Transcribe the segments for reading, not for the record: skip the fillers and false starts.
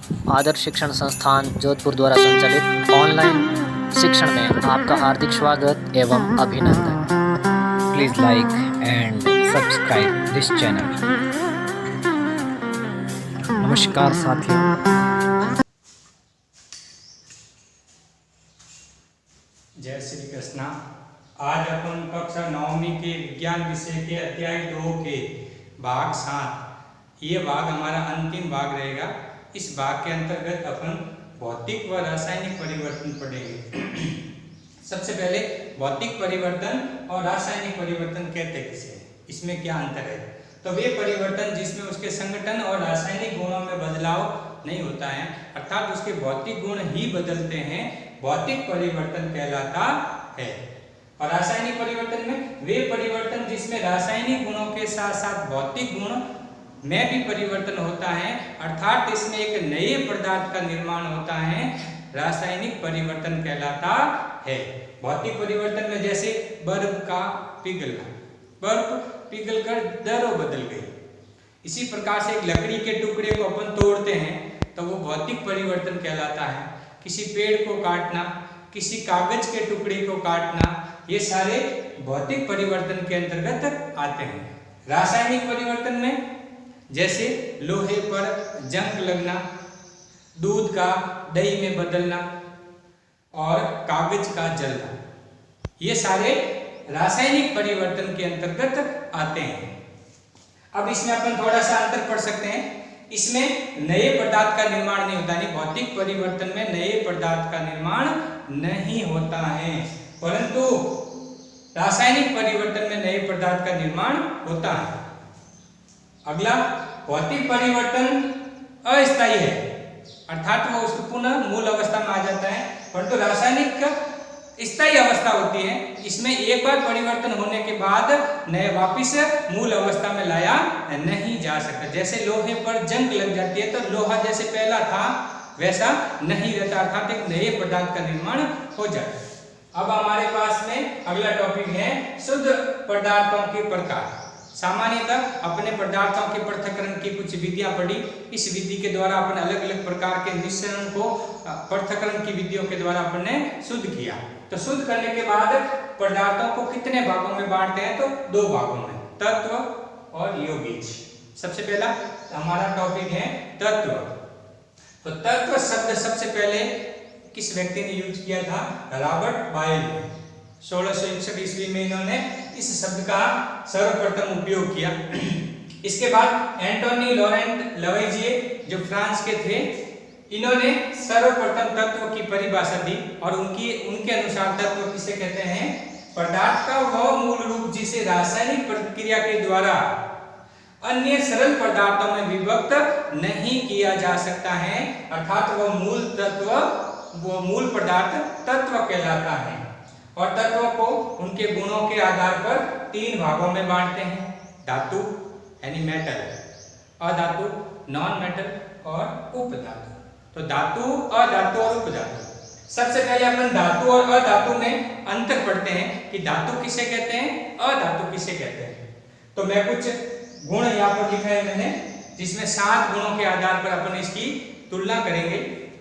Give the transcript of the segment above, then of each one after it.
आदर्श शिक्षण संस्थान जोधपुर द्वारा संचालित ऑनलाइन शिक्षण में आपका हार्दिक स्वागत एवं अभिनंदन। Please like and subscribe this channel. नमस्कार साथियों। जय श्री कृष्णा। आज अपन कक्षा 9वीं के विज्ञान विषय के अध्याय 2 के भाग 7, ये भाग हमारा अंतिम भाग रहेगा। इस भाग के अंतर्गत अपन भौतिक व रासायनिक परिवर्तन पढ़ेंगे। सबसे पहले भौतिक परिवर्तन और रासायनिक परिवर्तन कहते किसे हैं, इसमें क्या अंतर है। तो वे परिवर्तन जिसमें उसके संगठन और रासायनिक गुणों में बदलाव नहीं होता है, अर्थात उसके भौतिक गुण ही बदलते हैं, भौतिक परिवर्तन कहलाता है। और रासायनिक परिवर्तन में वे परिवर्तन जिसमें रासायनिक गुणों के साथ साथ भौतिक गुण में भी परिवर्तन होता है, अर्थात इसमें एक नए पदार्थ का निर्माण होता है, रासायनिक परिवर्तन कहलाता है। भौतिक परिवर्तन में जैसे बर्फ का पिघलना, बर्फ पिघलकर दरों बदल गई। इसी प्रकार से एक लकड़ी के टुकड़े को अपन तोड़ते हैं तो वो भौतिक परिवर्तन कहलाता है। किसी पेड़ को काटना, किसी कागज के टुकड़े को काटना, ये सारे भौतिक परिवर्तन के अंतर्गत आते हैं। रासायनिक परिवर्तन में जैसे लोहे पर जंग लगना, दूध का दही में बदलना और कागज का जलना, ये सारे रासायनिक परिवर्तन के अंतर्गत आते हैं। अब इसमें अपन थोड़ा सा अंतर पढ़ सकते हैं। इसमें नए पदार्थ का निर्माण नहीं होता, यानी भौतिक परिवर्तन में नए पदार्थ का निर्माण नहीं होता है, परंतु रासायनिक परिवर्तन में नए पदार्थ का निर्माण होता है। अगला, भौतिक परिवर्तन अस्थायी है, अर्थात वो उसको पुनः मूल अवस्था में आ जाता है, परंतु रासायनिक स्थायी अवस्था होती है। इसमें एक बार परिवर्तन होने के बाद नए वापिस मूल अवस्था में लाया नहीं जा सकता। जैसे लोहे पर जंग लग जाती है तो लोहा जैसे पहला था वैसा नहीं रहता, अर्थात एक नए पदार्थ का निर्माण हो जाता है। अब हमारे पास में अगला टॉपिक है शुद्ध पदार्थों के प्रकार। सामान्यतः अपने पदार्थों के पृथक्करण की कुछ विधियां पढ़ी। इस विधि के द्वारा अपन अलग अलग प्रकार के मिश्रण को पृथक्करण की विधियों के द्वारा अपन ने शुद्ध किया। तो शुद्ध करने के बाद पदार्थों को कितने भागों में बांटते हैं, तो 2 भागों में, तत्व और यौगिक। सबसे पहला हमारा टॉपिक है तत्व। तो तत्व शब्द सबसे पहले किस व्यक्ति ने यूज किया था, रॉबर्ट बॉयल ने 1661 ईस्वी में इन्होंने इस शब्द का सर्वप्रथम उपयोग किया। इसके बाद एंटोनी लॉरेंट लवैजिए जो फ्रांस के थे, इन्होंने सर्वप्रथम तत्व की परिभाषा दी और उनके अनुसार तत्व किसे कहते हैं, पदार्थ का वह मूल रूप जिसे रासायनिक प्रक्रिया के द्वारा अन्य सरल पदार्थों में विभक्त नहीं किया जा सकता है, अर्थात वह मूल तत्व, वो मूल पदार्थ तत्व कहलाता है। और तत्वों को उनके गुणों के आधार पर 3 भागों में बांटते हैं, धातु यानी मेटल, अधातु नॉन मेटल और उपधातु। तो धातु, अधातु और उपधातु। सबसे पहले अपन धातु और अधातु में अंतर पढ़ते हैं कि धातु किसे कहते हैं, अधातु किसे कहते हैं। तो मैं कुछ गुण यहाँ पर लिखा है मैंने, जिसमें 7 गुणों के आधार पर अपन इसकी तुलना करेंगे।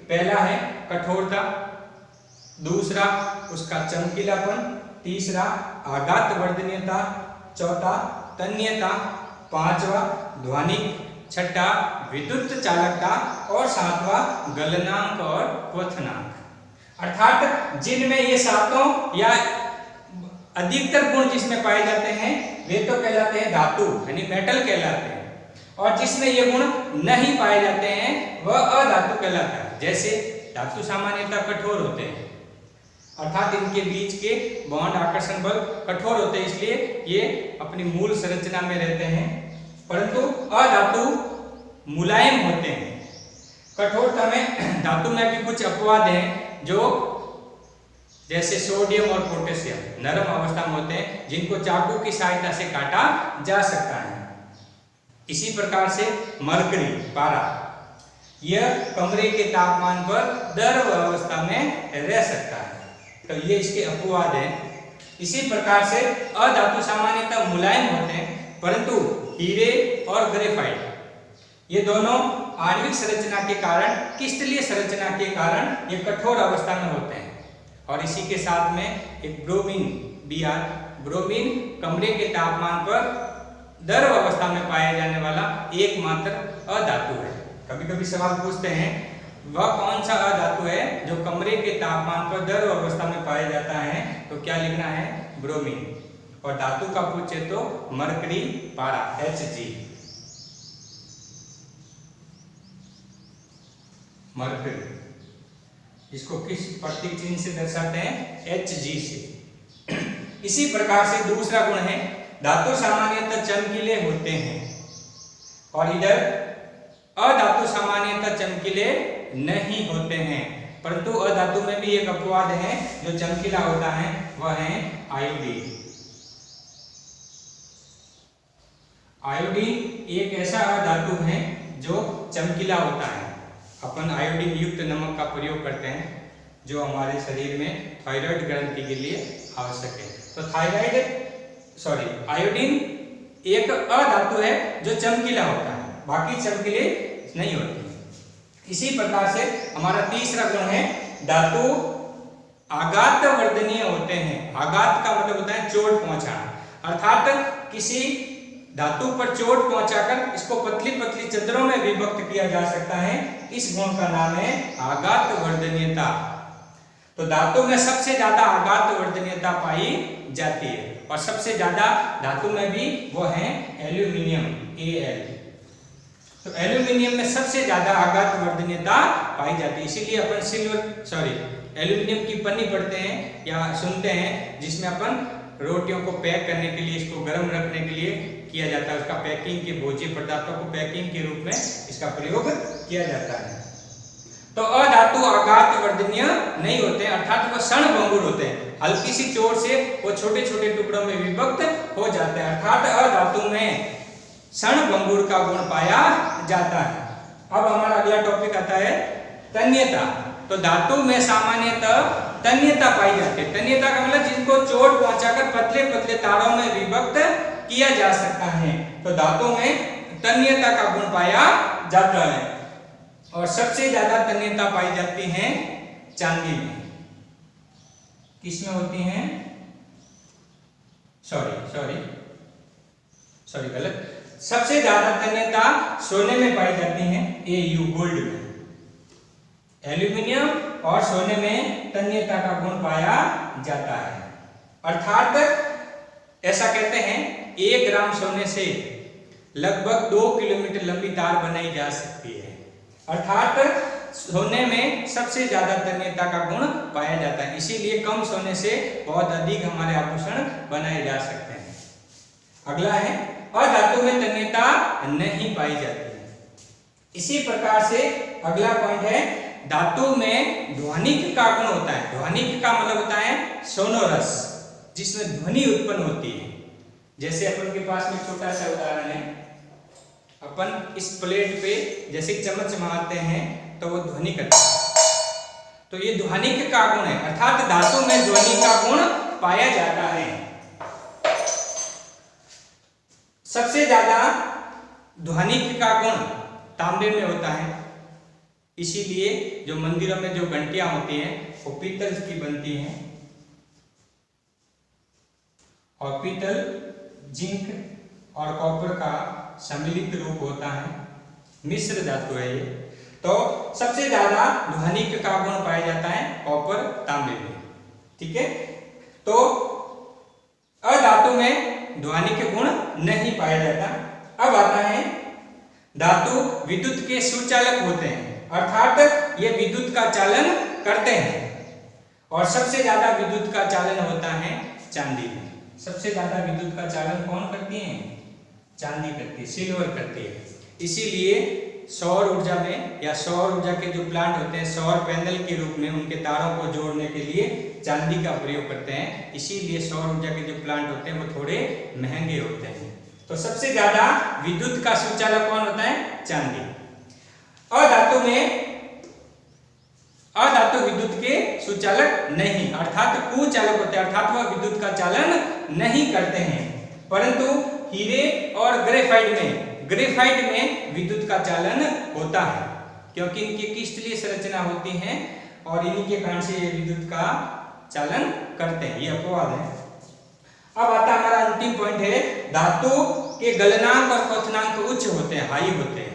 पहला है कठोरता, दूसरा उसका चमकीलापन, तीसरा आघातवर्धनीयता, चौथा तन्यता, पांचवा ध्वनिक, छठा विद्युत चालकता और सातवां गलनांक और क्वथनांक। अर्थात जिनमें ये सातों या अधिकतर गुण जिसमें पाए जाते हैं वे तो कहलाते हैं धातु यानी मेटल कहलाते हैं, और जिसमें ये गुण नहीं पाए जाते हैं वह अधातु कहलाता है। जैसे धातु सामान्यतः कठोर होते हैं, अर्थात इनके बीच के बॉन्ड आकर्षण बल कठोर होते हैं, इसलिए ये अपनी मूल संरचना में रहते हैं, परंतु अधातु मुलायम होते हैं। कठोरता में धातु में भी कुछ अपवाद हैं, जो जैसे सोडियम और पोटेशियम नरम अवस्था में होते हैं, जिनको चाकू की सहायता से काटा जा सकता है। इसी प्रकार से मरकरी, पारा, यह कमरे के तापमान पर द्रव अवस्था में रह सकता है, तो ये इसके अपवाद हैं। इसी प्रकार से अधातु सामान्यतः मुलायम होते हैं, परंतु हीरे और ग्रेफाइट ये दोनों आणविक संरचना के कारण, क्रिस्टलीय संरचना के कारण ये कठोर अवस्था में होते हैं। और इसी के साथ में एक ब्रोमीन, Br, ब्रोमीन कमरे के तापमान पर द्रव अवस्था में पाया जाने वाला एकमात्र अधातु है। कभी कभी सवाल पूछते हैं वह कौन सा अधातु है जो कमरे के तापमान पर द्रव अवस्था में पाया जाता है, तो क्या लिखना है? ब्रोमीन। और धातु का पूछे तो मरकरी, पारा, Hg, मरकरी। इसको किस प्रतीक चिन्ह से दर्शाते हैं? Hg से। इसी प्रकार से दूसरा गुण है धातु सामान्यतः चमकीले होते हैं, और इधर अधातु सामान्यतः चमकीले नहीं होते हैं। परंतु अधातु में भी एक अपवाद है जो चमकीला होता है, वह है आयोडीन। आयोडीन एक ऐसा अधातु है जो चमकीला होता है। अपन आयोडीन युक्त नमक का प्रयोग करते हैं जो हमारे शरीर में थायराइड ग्रंथि के लिए आवश्यक है। तो आयोडीन एक अधातु है जो चमकीला होता है, बाकी चमकीले नहीं होते। इसी प्रकार से हमारा तीसरा गुण है धातु आघात वर्धनीय होते हैं। आघात का मतलब होता है चोट पहुंचाना, अर्थात किसी धातु पर चोट पहुंचाकर इसको पतली पतली चंद्रों में विभक्त किया जा सकता है। इस गुण का नाम है आघात वर्धनीयता। तो धातु में सबसे ज्यादा आघात वर्धनीयता पाई जाती है, और सबसे ज्यादा धातु में भी वो है एल्यूमिनियम, Al। तो एल्यूमिनियम में सबसे ज्यादा आघात वर्धनीयता पाई जाती है। इसीलिए अपन एल्यूमिनियम की पन्नी पढ़ते हैं या सुनते हैं, जिसमें अपन रोटियों को पैक करने के लिए, इसको गर्म रखने के लिए किया जाता है। उसका पैकिंग के भोज्य पदार्थों को पैकिंग के रूप में इसका प्रयोग किया जाता है। तो अधातु आघात वर्धनीय नहीं होते, अर्थात वो क्षणभंगुर होते हैं। हल्की सी चोट से वो छोटे छोटे टुकड़ों में विभक्त हो जाते हैं, अर्थात अधातु में क्षणभंगुर का गुण पाया जाता है। अब हमारा अगला टॉपिक आता है तन्यता। तो धातु में सामान्यतः तन्यता पाई जाती है। तन्यता का मतलब जिनको चोट पहुंचाकर पतले पतले तारों में विभक्त किया जा सकता है। तो धातु में तन्यता का गुण पाया जाता है, और सबसे ज्यादा तन्यता पाई जाती है चांदी में। किसमें होती है? गलत। सबसे ज्यादा तन्यता सोने में पाई जाती है, Au, गोल्ड में। एल्यूमिनियम और सोने में तन्यता का गुण पाया जाता है, अर्थात ऐसा कहते हैं 1 ग्राम सोने से लगभग 2 किलोमीटर लंबी तार बनाई जा सकती है। अर्थात सोने में सबसे ज्यादा तन्यता का गुण पाया जाता है, इसीलिए कम सोने से बहुत अधिक हमारे आभूषण बनाए जा सकते हैं। अगला है अधातु में तन्यता नहीं पाई जाती है। इसी प्रकार से अगला पॉइंट है धातु में ध्वनिक का गुण होता है। ध्वनिक का मतलब होता है सोनोरस, जिसमें ध्वनि उत्पन्न होती है। जैसे अपन के पास में छोटा सा उदाहरण है, अपन इस प्लेट पे जैसे चम्मच मारते हैं तो वो ध्वनि करता है, तो ये ध्वनिक का गुण है, अर्थात धातु में ध्वनि का गुण पाया जाता है। सबसे ज्यादा ध्वनिक का गुण तांबे में होता है, इसीलिए जो मंदिरों में जो घंटियां होती हैं वो पीतल की बनती हैं, और पीतल जिंक और कॉपर का सम्मिलित रूप होता है, मिश्र धातु है ये। तो सबसे ज्यादा ध्वनिक का गुण पाया जाता है कॉपर, तांबे में। ठीक है, तो अधातु में ध्वनिक गुण नहीं पाया जाता। अब आता है धातु विद्युत के सुचालक होते हैं, अर्थात ये विद्युत का चालन करते हैं, और सबसे ज्यादा विद्युत का चालन होता है चांदी में। सबसे ज्यादा विद्युत का चालन कौन करती है? चांदी करती है, सिल्वर करती है। इसीलिए सौर ऊर्जा में या सौर ऊर्जा के जो प्लांट होते हैं, सौर पैनल के रूप में उनके तारों को जोड़ने के लिए चांदी का प्रयोग करते हैं। इसीलिए सौर ऊर्जा के जो प्लांट होते हैं वो थोड़े महंगे होते हैं। तो सबसे ज्यादा विद्युत का सुचालक कौन होता है? चांदी। अधातु में अधातु विद्युत के सुचालक नहीं, अर्थात कुचालक होते हैं, अर्थात वह विद्युत का चालन नहीं करते हैं। परंतु हीरे और ग्रेफाइट में ग्रेफाइट में विद्युत का चालन होता है, क्योंकि इनकी क्रिस्टलीय संरचना होती है और इन्हीं के कारण से ये विद्युत का चालन करते हैं, ये अपवाद है। अब आता हमारा अंतिम पॉइंट है, धातु के गलनांक और क्वथनांक उच्च होते हैं, हाई होते हैं।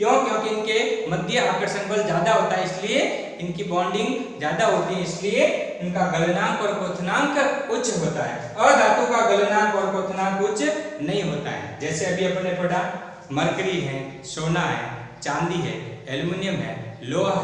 क्यों? क्योंकि इनके मध्य आकर्षण बल ज्यादा होता है, इसलिए इनकी बॉन्डिंग ज्यादा होती है, इसलिए इनका गलनांक और क्वथनांक उच्च होता है। अधातु का गलनांक और क्वथनांक उच्च नहीं होता है। जैसे अभी अपने पढ़ा, मरकरी है, सोना है, चांदी है, एल्युमिनियम है, लोहा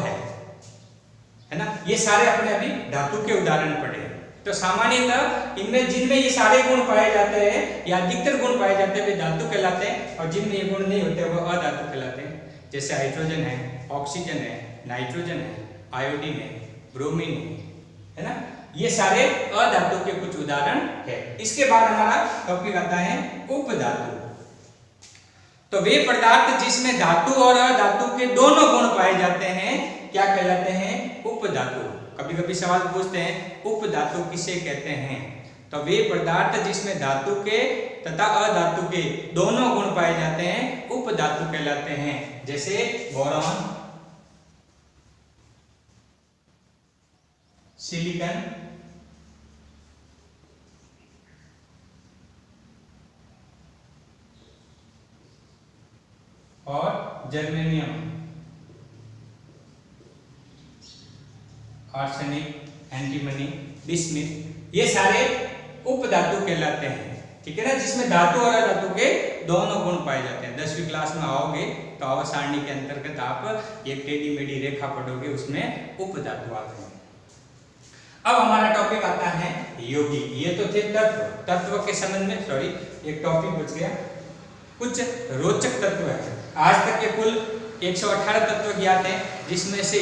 है ना, ये सारे अपने अभी धातु के उदाहरण पढ़े। तो सामान्यतः इनमें जिनमें ये सारे गुण पाए जाते हैं या अधिकतर गुण पाए जाते हैं वे धातु कहलाते हैं, और जिनमें ये गुण नहीं होते वो अधातु कहलाते हैं। जैसे हाइड्रोजन है, ऑक्सीजन है, नाइट्रोजन है, आयोडीन है, ब्रोमीन है ना, ये सारे अधातु के कुछ उदाहरण है। इसके बाद हमारा टॉपिक आता है उपधातु। तो वे पदार्थ जिसमें धातु और अधातु के दोनों गुण पाए जाते हैं क्या कहलाते हैं? उपधातु। कभी कभी सवाल पूछते हैं उपधातु किसे कहते हैं? तो वे पदार्थ जिसमें धातु के तथा अधातु के दोनों गुण पाए जाते हैं उपधातु कहलाते हैं। जैसे बोरॉन, सिलिकॉन, और जर्मेनियम, आर्सेनिक, एंटीमनी, बिस्मिथ, ये सारे उपधातु कहलाते हैं। ठीक है ना, जिसमें धातु और अधातु के दोनों गुण पाए जाते हैं। 10वीं क्लास में आओगे तो आवर्त सारणी के अंतर्गत आप एक टेढ़ी मेढ़ी रेखा पढ़ोगे, उसमें उपधातु आते हैं। अब हमारा टॉपिक आता है यौगिक। ये तो थे तत्व, तत्व के संबंध में सॉरी एक टॉपिक बच गया, कुछ रोचक तत्व है। आज तक के कुल 118 तत्व ज्ञात हैं, जिसमें से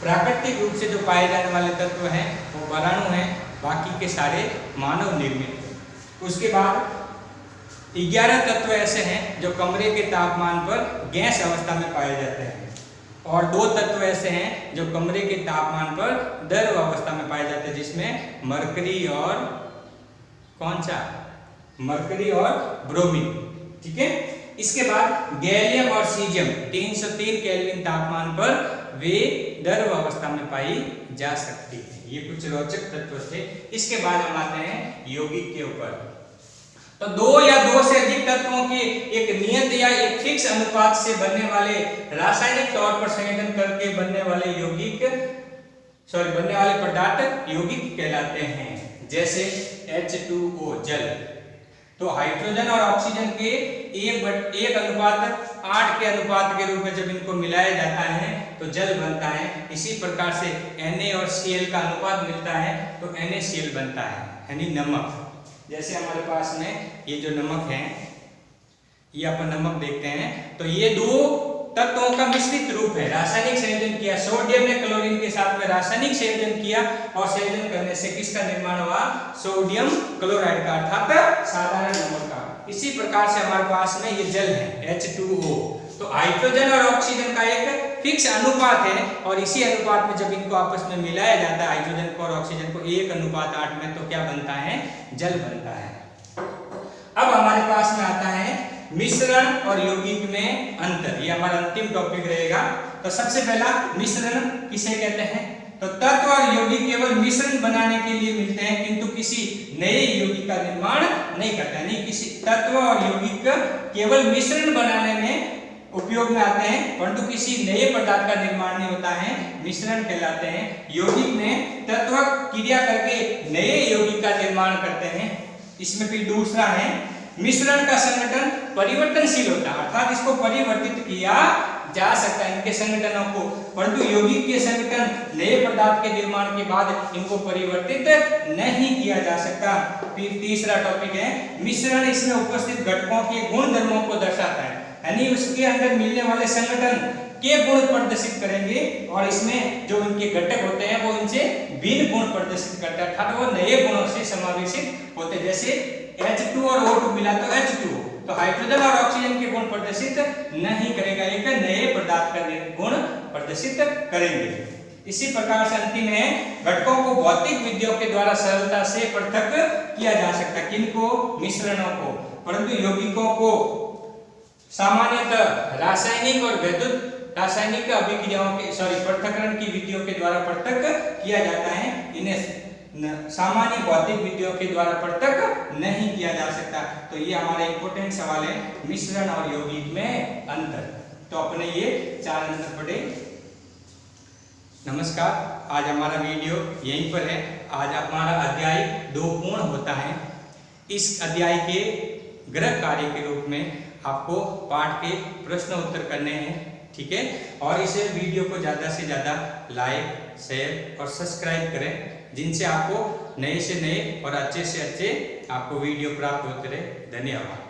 प्राकृतिक रूप से जो पाए जाने वाले तत्व हैं वो परमाणु हैं, बाकी के सारे मानव निर्मित हैं। उसके बाद 11 तत्व ऐसे हैं जो कमरे के तापमान पर गैस अवस्था में पाए जाते हैं, और 2 तत्व ऐसे हैं जो कमरे के तापमान पर द्रव अवस्था में पाए जाते हैं, जिसमें मरकरी और कौन सा? मरकरी और ब्रोमीन। ठीक है, इसके बाद गैलियम और सीजियम 303 केल्विन तापमान पर वे द्रव अवस्था में पाई जा सकती है। ये कुछ रोचक तत्व थे। इसके बाद हम आते हैं यौगिक के ऊपर। तो 2 या 2 से अधिक तत्वों के एक नियत या एक फिक्स अनुपात से बनने वाले रासायनिक तौर पर संयोजन करके बनने वाले बनने वाले पदार्थ यौगिक कहलाते हैं। जैसे H2O जल, तो हाइड्रोजन और ऑक्सीजन के 1:8 के अनुपात के रूप में जब इनको मिलाया जाता है तो जल बनता है। इसी प्रकार से Na और Cl का अनुपात मिलता है तो NaCl बनता है, यानी नमक। जैसे हमारे पास में ये जो नमक है, ये अपन नमक देखते हैं, तो ये 2 तत्वों का मिश्रित रूप है। रासायनिक संयोजन किया, सोडियम ने क्लोरीन के साथ में रासायनिक संयोजन किया, और संयोजन करने से किसका निर्माण हुआ? सोडियम क्लोराइड का, अर्थात साधारण नमक का। इसी प्रकार से हमारे पास में ये जल है H2O। तो हाइड्रोजन और ऑक्सीजन का एक फिक्स अनुपात है, और इसी अनुपात में जब इनको आपस में मिलाया जाता है, हाइड्रोजन को और ऑक्सीजन को 1:8 में, तो क्या बनता है? जल बनता है। अब हमारे पास में आता है मिश्रण और यौगिक में अंतर। ये हमारा अंतिम टॉपिक रहेगा। तो सबसे पहला मिश्रण किसे कहते हैं? तो तत्व और यौगिक केवल मिश्रण बनाने के लिए मिलते हैं, किंतु किसी नए यौगिक का निर्माण नहीं करते। यानी किसी तत्व और यौगिक केवल मिश्रण बनाने में उपयोग में आते हैं, परंतु किसी नए पदार्थ का निर्माण नहीं होता है, मिश्रण कहलाते हैं। यौगिक में तत्व क्रिया करके नए यौगिक का निर्माण करते हैं। इसमें फिर दूसरा है मिश्रण का संगठन परिवर्तनशील होता है, अर्थात इसको परिवर्तित किया जा सकता है इनके संगठनों को, परंतु यौगिक के संगठन नए पदार्थ के निर्माण के बाद इनको परिवर्तित नहीं किया जा सकता। फिर तीसरा टॉपिक है मिश्रण, इसमें उपस्थित घटकों के गुण धर्मों को दर्शाता है, यानी उसके अंदर मिलने वाले संगठन के गुण प्रदर्शित करेंगे, और इसमें जो इनके घटक होते हैं वो इनसे भिन्न गुण प्रदर्शित करते हैं, अर्थात वो नए गुणों से समावेशित होते हैं। जैसे H2 और O2 मिला तो H2O, तो हाइड्रोजन और ऑक्सीजन के गुण प्रदर्शित नहीं करेगा, एक नए पदार्थ का गुण प्रदर्शित करेंगे। इसी प्रकार से अंतिम है घटकों को भौतिक विधियों के द्वारा सरलता से पृथक किया जा सकता है। किनको? मिश्रणों को। परंतु यौगिकों को सामान्यतः रासायनिक और विद्युत रासायनिक अभिक्रियाओं के पृथक्करण की विधियों के द्वारा पृथक किया जाता है। इन्हें सामान्य भौतिक विधियों के द्वारा पृथक नहीं किया जा सकता। तो ये हमारा इंपॉर्टेंट सवाल है, मिश्रण और यौगिक में अंतर। तो अपने ये 4 अंतर पढ़े। नमस्कार, आज हमारा वीडियो यहीं पर है। आज हमारा अध्याय 2 पूर्ण होता है। इस अध्याय के गृह कार्य के रूप में आपको पाठ के प्रश्न उत्तर करने हैं, ठीक है। और इसे वीडियो को ज़्यादा से ज़्यादा लाइक, शेयर और सब्सक्राइब करें, जिनसे आपको नए से नए और अच्छे से अच्छे आपको वीडियो प्राप्त होते रहे। धन्यवाद।